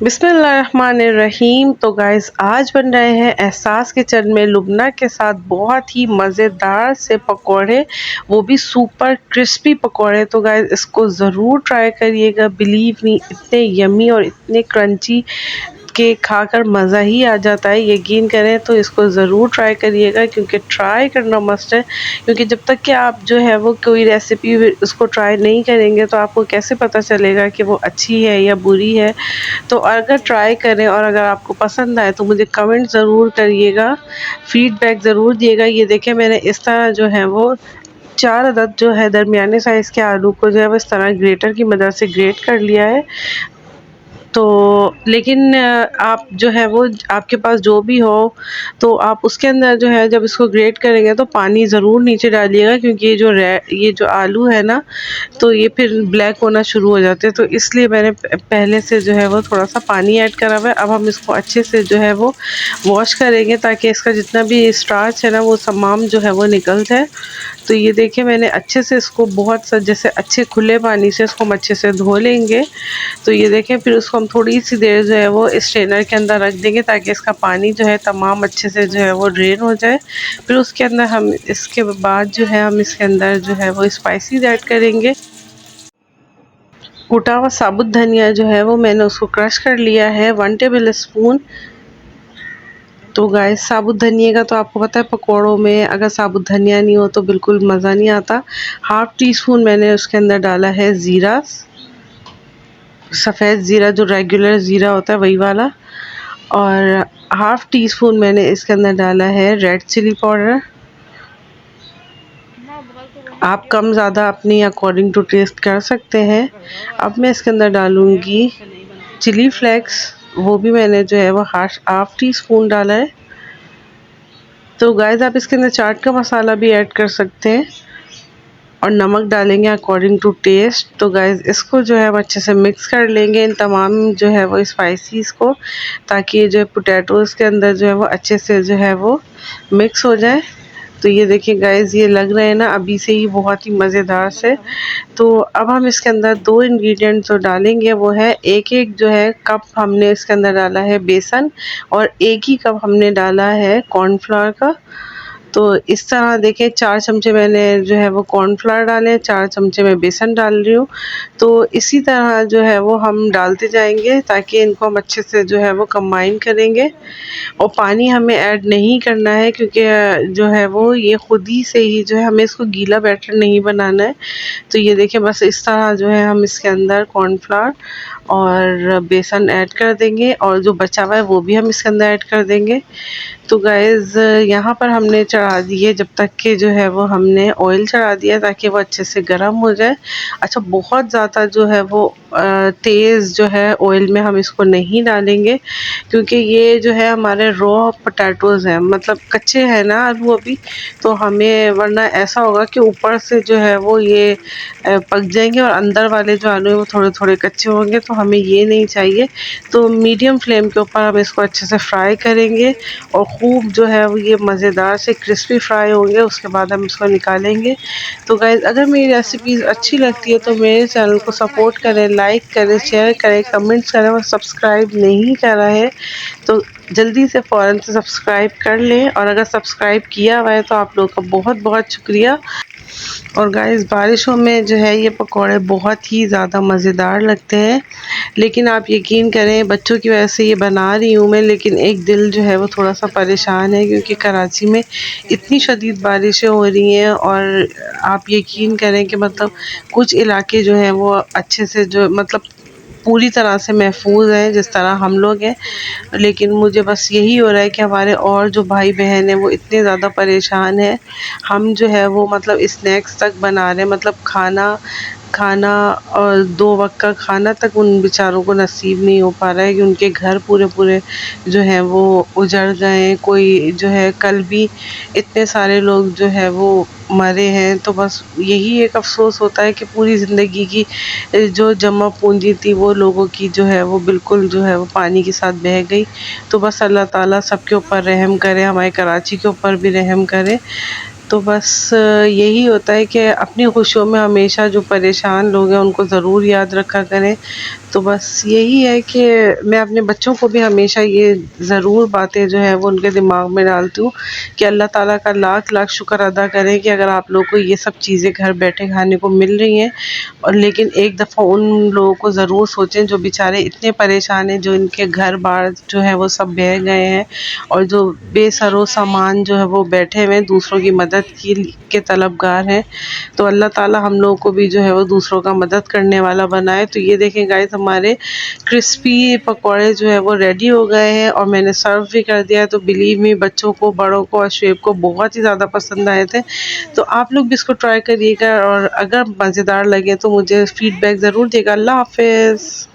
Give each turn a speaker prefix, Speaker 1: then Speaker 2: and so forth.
Speaker 1: बिस्मिल्लाहिर्रहमानिर्रहीम। तो गाइस आज बन रहे हैं एहसास किचन में लुबना के साथ बहुत ही मज़ेदार से पकोड़े, वो भी सुपर क्रिस्पी पकोड़े। तो गाइस इसको ज़रूर ट्राई करिएगा। बिलीव मी, इतने यमी और इतने क्रंची के खाकर मज़ा ही आ जाता है। यकीन करें तो इसको ज़रूर ट्राई करिएगा, क्योंकि ट्राई करना मस्ट है। क्योंकि जब तक कि आप जो है वो कोई रेसिपी उसको ट्राई नहीं करेंगे तो आपको कैसे पता चलेगा कि वो अच्छी है या बुरी है। तो अगर ट्राई करें और अगर आपको पसंद आए तो मुझे कमेंट ज़रूर करिएगा, फीडबैक ज़रूर दिएगा। ये देखें, मैंने इस तरह जो है वो 4 अदद जो है दरमियाने साइज़ के आलू को जो है वो इस तरह ग्रेटर की मदद से ग्रेट कर लिया है। तो लेकिन आप जो है वो आपके पास जो भी हो तो आप उसके अंदर जो है जब इसको ग्रेट करेंगे तो पानी ज़रूर नीचे डालिएगा, क्योंकि ये जो आलू है ना, तो ये फिर ब्लैक होना शुरू हो जाते हैं। तो इसलिए मैंने पहले से जो है वो थोड़ा सा पानी ऐड करा हुआ है। अब हम इसको अच्छे से जो है वो वॉश करेंगे ताकि इसका जितना भी स्टार्च है ना वो तमाम जो है वो निकल जाए। तो ये देखिए, मैंने अच्छे से इसको जैसे अच्छे खुले पानी से इसको हम अच्छे से धो लेंगे। तो ये देखें, फिर उसको हम थोड़ी सी देर जो है वो स्ट्रेनर के अंदर रख देंगे ताकि इसका पानी जो है तमाम अच्छे से जो है वो ड्रेन हो जाए। फिर उसके अंदर हम इसके बाद जो है हम इसके अंदर जो है वो स्पाइसेस ऐड करेंगे। कुटा हुआ साबुत धनिया जो है वो मैंने उसको क्रश कर लिया है 1 टेबल स्पून। तो गाइस साबुत धनिया का तो आपको पता है पकोड़ों में अगर साबुत धनिया नहीं हो तो बिल्कुल मज़ा नहीं आता। हाफ़ टी स्पून मैंने उसके अंदर डाला है ज़ीरा, सफ़ेद ज़ीरा जो रेगुलर ज़ीरा होता है वही वाला। और हाफ़ टी स्पून मैंने इसके अंदर डाला है रेड चिली पाउडर। आप कम ज़्यादा अपनी अकॉर्डिंग टू टेस्ट कर सकते हैं। अब मैं इसके अंदर डालूँगी चिली फ्लेक्स, वो भी मैंने जो है वो हाफ़ टी स्पून डाला है। तो गाइस आप इसके अंदर चाट का मसाला भी ऐड कर सकते हैं और नमक डालेंगे अकॉर्डिंग टू टेस्ट। तो गाइस इसको जो है हम अच्छे से मिक्स कर लेंगे इन तमाम जो है वो स्पाइसीज़ को, ताकि ये जो पोटैटोज़ के अंदर जो है वो अच्छे से जो है वो मिक्स हो जाए। तो ये देखिए गाइस, ये लग रहे हैं ना अभी से ही बहुत ही मज़ेदार से। तो अब हम इसके अंदर 2 इंग्रेडिएंट जो डालेंगे वो है एक जो है कप हमने इसके अंदर डाला है बेसन और 1 ही कप हमने डाला है कॉर्नफ्लावर का। तो इस तरह देखिए 4 चमचे मैंने जो है वो कॉर्नफ्लावर डाले, 4 चमचे मैं बेसन डाल रही हूँ। तो इसी तरह जो है वो हम डालते जाएंगे ताकि इनको हम अच्छे से जो है वो कंबाइन करेंगे। और पानी हमें ऐड नहीं करना है, क्योंकि जो है वो ये खुद ही से ही जो है हमें इसको गीला बैटर नहीं बनाना है। तो ये देखिए बस इस तरह जो है हम इसके अंदर कॉर्नफ्लावर और बेसन ऐड कर देंगे और जो बचा हुआ है वो भी हम इसके अंदर ऐड कर देंगे। तो गाइज़ यहाँ पर हमने चढ़ा दिए जब तक कि जो है वो हमने ऑयल चढ़ा दिया ताकि वो अच्छे से गर्म हो जाए। अच्छा, बहुत ज़्यादा जो है वो तेज़ जो है ऑयल में हम इसको नहीं डालेंगे, क्योंकि ये जो है हमारे रॉ पोटैटोज़ हैं, मतलब कच्चे हैं ना आलू अभी। तो हमें वरना ऐसा होगा कि ऊपर से जो है वो ये पक जाएंगे और अंदर वाले जो आलू हैं वो थोड़े थोड़े कच्चे होंगे। तो हमें ये नहीं चाहिए। तो मीडियम फ्लेम के ऊपर हम इसको अच्छे से फ्राई करेंगे और खूब जो है वो ये मज़ेदार से क्रिस्पी फ्राई होंगे। उसके बाद हम इसको निकालेंगे। तो गाइज़ अगर मेरी रेसिपीज़ अच्छी लगती है तो मेरे चैनल को सपोर्ट करें, लाइक करें, शेयर करें, कमेंट्स करें। और सब्सक्राइब नहीं करा है तो जल्दी से फ़ौरन से सब्सक्राइब कर लें, और अगर सब्सक्राइब किया हुआ है तो आप लोगों का बहुत बहुत शुक्रिया। और गाइस बारिशों में जो है ये पकोड़े बहुत ही ज़्यादा मज़ेदार लगते हैं। लेकिन आप यकीन करें, बच्चों की वजह से ये बना रही हूँ मैं, लेकिन एक दिल जो है वो थोड़ा सा परेशान है, क्योंकि कराची में इतनी शदीद बारिशें हो रही हैं। और आप यकीन करें कि मतलब कुछ इलाके जो हैं वो अच्छे से जो मतलब पूरी तरह से महफूज हैं जिस तरह हम लोग हैं। लेकिन मुझे बस यही हो रहा है कि हमारे और जो भाई बहन हैं वो इतने ज़्यादा परेशान हैं। हम जो है वो मतलब स्नैक्स तक बना रहे हैं, मतलब खाना खाना और 2 वक्त का खाना तक उन बेचारों को नसीब नहीं हो पा रहा है, कि उनके घर पूरे पूरे जो हैं वो उजड़ गए हैं। कोई जो है कल भी इतने सारे लोग जो है वो मरे हैं। तो बस यही एक अफ़सोस होता है कि पूरी ज़िंदगी की जो जमा पूंजी थी वो लोगों की जो है वो बिल्कुल जो है वो पानी के साथ बह गई। तो बस अल्लाह ताला सबके ऊपर रहम करे, हमारे कराची के ऊपर भी रहम करे। तो बस यही होता है कि अपनी खुशियों में हमेशा जो परेशान लोग हैं उनको ज़रूर याद रखा करें। तो बस यही है कि मैं अपने बच्चों को भी हमेशा ये ज़रूर बातें जो है वो उनके दिमाग में डालती हूँ कि अल्लाह ताला का लाख लाख शुक्र अदा करें कि अगर आप लोगों को ये सब चीज़ें घर बैठे खाने को मिल रही हैं। और लेकिन एक दफ़ा उन लोगों को ज़रूर सोचें जो बेचारे इतने परेशान हैं, जो इनके घर बार जो है वो सब बह गए हैं और जो बेसरो सामान जो है वो बैठे हुए हैं, दूसरों की मदद के तलबगार हैं। तो अल्लाह ताला हम लोगों को भी जो है वो दूसरों का मदद करने वाला बनाए। तो ये देखें गाइस, हमारे क्रिस्पी पकौड़े जो है वो रेडी हो गए हैं और मैंने सर्व भी कर दिया है। तो बिलीव मी, बच्चों को, बड़ों को और शुएब को बहुत ही ज़्यादा पसंद आए थे। तो आप लोग भी इसको ट्राई करिएगा और अगर मज़ेदार लगे तो मुझे फीडबैक ज़रूर दिएगा। अल्लाह हाफ़िज़।